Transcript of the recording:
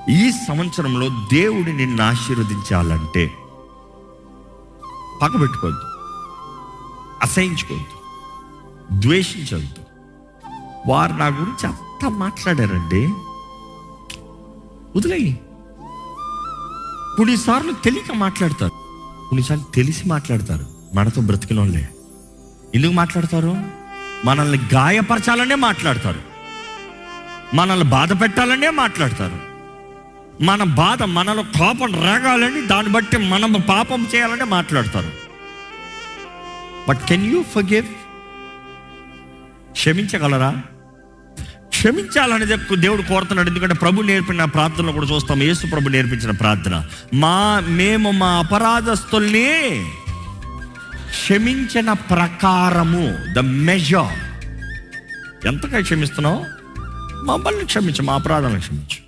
ఈ సంవత్సరంలో దేవుడు నిన్ను ఆశీర్వదించాలంటే పక్కబెట్టుకోవద్దు, అసహించుకోవద్దు, ద్వేషించవద్దు. వారు నా గురించి అంతా మాట్లాడారండి, వదిలేయి. కొన్నిసార్లు తెలియక మాట్లాడతారు, కొన్నిసార్లు తెలిసి మాట్లాడతారు. మనతో బ్రతికిన వాళ్ళే ఎందుకు మాట్లాడతారు? మనల్ని గాయపరచాలనే మాట్లాడతారు, మనల్ని బాధ పెట్టాలనే మాట్లాడతారు. మన బాధ, మనలో కోపం రాగాలని, దాన్ని బట్టి మనం పాపం చేయాలనే మాట్లాడతారు. But can you forgive? క్షమించగలరా? క్షమించాలనేది దేవుడు కోరుతున్నాడు. ఎందుకంటే ప్రభు నేర్పిన ప్రార్థనలో కూడా చూస్తాం, యేసు ప్రభు నేర్పించిన ప్రార్థన, మేము మా అపరాధస్తుల్ని క్షమించిన ప్రకారము, ద మెజర్. ఎంతగా క్షమిస్తున్నావు? మమ్మల్ని క్షమించు, మా అపరాధాలను క్షమించు.